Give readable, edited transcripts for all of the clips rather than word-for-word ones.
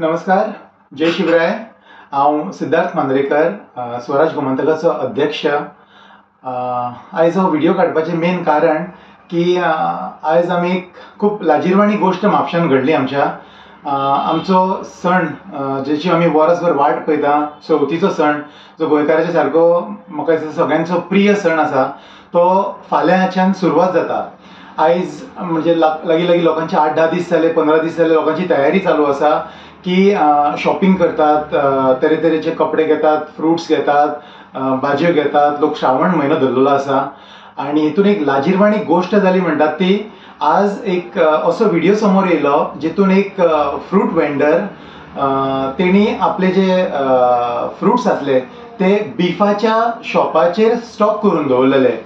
नमस्कार, जय शिवराय। हांव सिद्धार्थ मांद्रेकर, स्वराज गोमंतकाचो अध्यक्ष। आयज हो व्हिडिओ काडपाचें मेन कारण की आयज आमी एक खूब लाजिरवाणी गोश्ट म्हापशान घडली आमच्या। आमचो सण जेची आमी वर्सभर वाट पळयता, चवथीचो सण, जो गोंयकाराच्या सारको म्हाका दिसता सगळ्यांचो प्रिय सण आसा, तो फाल्यांच्यान सुरवात जाता। आयज म्हणजे लागीं लोकांचे 8-10 दीस जाले, 15 दीस जाले, लोकांची तयारी चालू आसा की शॉपिंग करतात, तरेतरेचे कपडे घेतात, फ्रुट्स घेतात, भाजयो घेतात। लोक श्रावण म्हयनो धरलेलो आसा आनी हितून एक लाजिरवाणी गोश्ट जाली म्हणटात ती आज एक असो व्हिडिओ समोर येयलो जितून एक फ्रूट वेंडर तेणी आपले जे फ्रुट्स आसले ते बिफाच्या शॉपाचेर स्टॉक करून दवरलेले।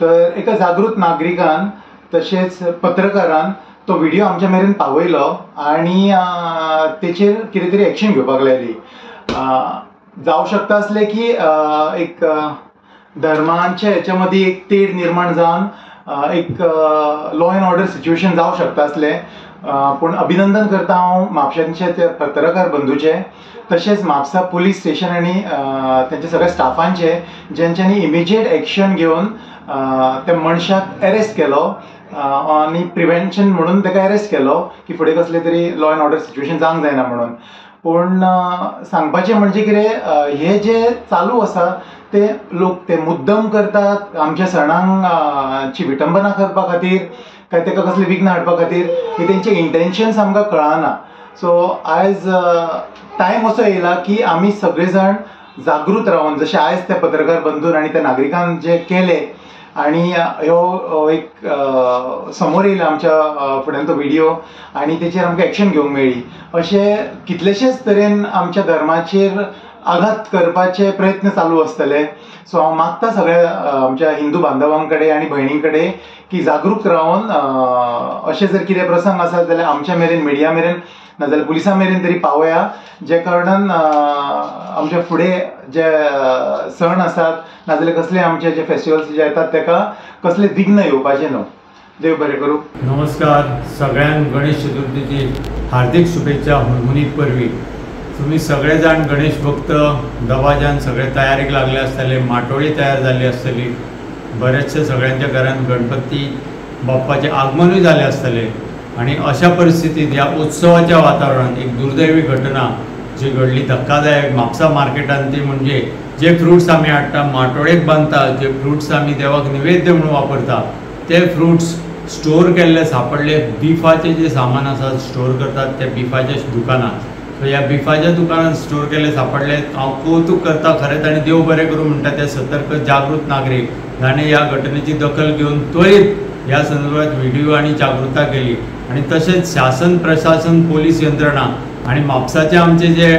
तर एका जागृत नागरिकान तशेंच पत्रकारान तो व्हिडिओ आमच्या मेरेन पावयलो आनी तेचेर कितें तरी एक्शन घेवपाक लायली। जावं शकता आसलें की एक धर्मांच्या हेच्या मदीं एक तेड निर्माण जावन एक लॉ एंड ऑर्डर सिच्युएशन जावं शकता आसलें, पूण अभिनंदन करता हांव म्हापशांचे ते पत्रकार बंधूचे, तशेंच म्हापसा पुलीस स्टेशन आनी तेंच्या सगळ्या स्टाफांचे, जेंच्यांनी इमिजिएट एक्शन घेवन त्या मनशाक अरेस्ट केलो आनी प्रिवेंशन म्हणून ताका अरेस्ट केलो की फुडें कसले तरी लॉ एंड ऑर्डर सिच्युएशन जावंक जायना म्हणून। पूण सांगपाचें म्हणजे कितें, हे जे चालू आसा ते लोक ते मुद्दम करतात आमच्या सणांक ची विटंबना करपा खातीर काय ताका कसले विघ्न हाडपा खातीर, की तेंचे इंटेन्शन्स आमकां कळना। सो आयज टायम असो येयला की आमी सगळे जाण जागृत रावन, जशें आयज त्या पत्रकार बंधून आनी त्या नागरिकान जे केले आनी ह्यो एक समोर येयला आमच्या फुड्यान तो व्हिडिओ आनी तेचेर आमकां एक्शन घेवंक मेळ्ळी। अशे कितलेशेच तरेन आमच्या धर्माचेर आघात करपाचे प्रयत्न चालू आसतले। सो हांव मागता सगळ्या आमच्या हिंदू बांधवां कडेन आनी भयणीं कडेन की जागृत रावन अशें जर कितें प्रसंग आसत जाल्यार आमच्या मेरेन, मिडिया मेरेन नाजाल्यार पुलिसां मेरेन तरी पावया, जे कारणान आमच्या फुडें जे सण आसात नाजाल्यार कसले आमचे जे फेस्टिवल्स जे येतात ताका कसले विघ्न येवपाचें न्हू। देव बरें करूं। नमस्कार, सगळ्यांक गणेश चतुर्थीची हार्दिक शुभेच्छा। हुनहुनीत परवी तुम्ही सगळे जाण गणेश भक्त दबाज्यान सगळे तयारीक लागले आसतले, माटोळी तयार जाल्ली आसतली, बरेचशे सगळ्यांच्या घरान गणपती बाप्पाचे आगमनूय जाले आसतले। आणि अशा परिस्थितीत या उत्सवाच्या वातावरणात एक दुर्दैवी घटना जी घडली धक्कादायक म्हापसा मार्केटान, ती म्हणजे जे फ्रुट्स आमी हाडटा, माटोळेक बांदता, जे फ्रुट्स आमी देवाक निवेद्य म्हणून वापरता, ते फ्रुट्स स्टोर केल्ले सापडले बिफाचे जे सामान आसा स्टोर करतात त्या बिफाच्या दुकानात। सो ह्या बिफाच्या दुकानात स्टोर केले सापडले। हांव कौतुक करता खरेंच आनी देव बरें करूं म्हणटा ते सतर्क जागृत नागरीक जाणें ह्या घटनेची दखल घेवन त्वरीत ह्या संदर्भात व्हिडिओ आणि जागृतता केली। आणि तसेच शासन, प्रशासन, पोलीस यंत्रणा आणि म्हापसाचे आमचे जे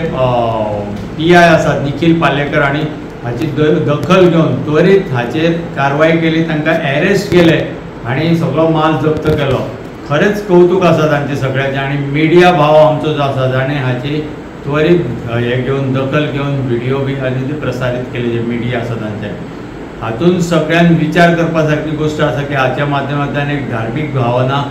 PI आसात निखिल पालेकर आणि हाची दखल घेवन त्वरीत हाचेर कारवाई केली, तांकां अरेस्ट केले आणि सगळो माल जप्त केलो। खरेंच कौतुक आसा तांचे सगळ्यांचे। आणि मिडिया भाव आमचो जो आसा जाणें हाची त्वरीत हे घेवन दखल घेवन व्हिडिओ बी आनी ते प्रसारीत केले जे मिडिया आसा तांचे। हातून सगळ्यांनी विचार करपा सारकी गोष्ट आसा की हाच्या माध्यमांतल्यान एक धार्मीक भावना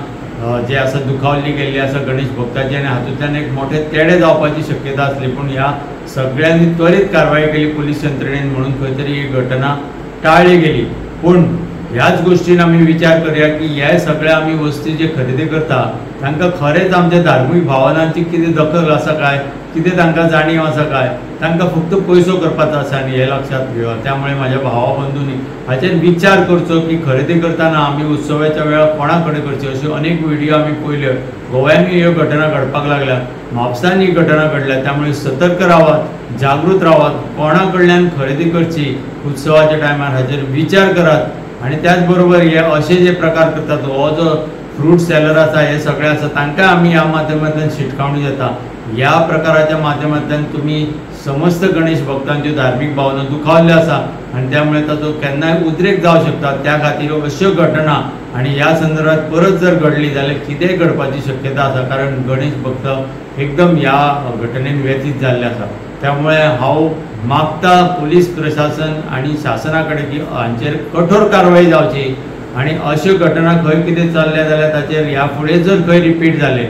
जे आसा दुखावली गेल्ली आसा गणेश भक्ताची, आनी हातूंतल्यान एक मोठे तेडे जावपाची शक्यता आसली। पूण ह्या सगळ्यांनी त्वरीत कारवाई केली पुलीस यंत्रणेन, म्हणून खंय तरी ही घटना टाळली गेली। पूण ह्याच गोष्टीन आमी विचार करया की हे सगळे आमी वस्ती जे खरेदी करता तांकां खरेंच आमच्या धार्मीक भावनांची कितें दखल आसा काय, कितें तांकां जाणीव आसा काय, तांकां फक्त पयसो करपाचो आसा आनी हे लक्षात घेवप। त्यामुळे म्हाज्या भावा बंधूंनी हाचेर विचार करचो की खरेदी करतना आमी उत्सवाच्या वेळार कोणा कडेन करची। अश्यो अनेक व्हिडिओ आमी पळयल्यो, गोव्यानूय ह्यो घटना घडपाक लागल्या, म्हापसान ही घटना घडल्या। त्यामुळे सतर्क रावात, जागृत रावात, कोणा कडल्यान खरेदी करची उत्सवाच्या टायमार हाचेर विचार करात। आणि त्याचबरोबर हे असे जे प्रकार करतात, हो जो फ्रूट सेलर आसा हे सगळे आसा तांकां आमी ह्या माध्यमांतल्यान शिटकावणी देता। ह्या प्रकाराच्या माध्यमांतल्यान तुमी समस्त गणेश भक्तांच्यो धार्मीक भावना दुखावल्यो आसा आणि त्यामुळे ताचो केन्नाय उद्रेक जावं शकता। त्या खातीर अश्यो घटना आणि ह्या संदर्भात परत जर घडली जाल्यार कितेंय घडपाची शक्यता आसा, कारण गणेश भक्त एकदम ह्या घटनेन व्यतीत जाल्ले आसा। त्यामुळे हांव मागता पुलीस प्रशासन आणि शासना कडेन की हांचेर कठोर कारवाई जावची आणि अश्यो घटना खंय कितें चल्ल्या जाल्यार ताचेर ह्या फुडें जर खंय रिपीट जाले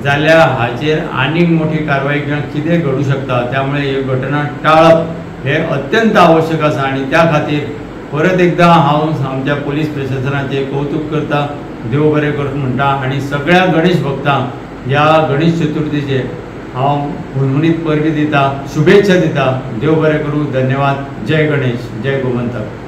जाल्यार हाचेर आनीक मोठी कारवाई कितें घडू शकता। त्यामुळे ही घटना टाळप हे अत्यंत आवश्यक आसा आणि त्या खातीर परत एकदा हांव आमच्या पोलीस प्रशासनाचे कौतुक करता, देव बरें करता म्हणटा आणि सगळ्या गणेश भक्तांक ह्या गणेश चतुर्थीचे हांव हुनहुनीत परबी दिता, शुभेच्छा दिता। देव बरें करूं। धन्यवाद। जय गणेश, जय गोमंतक।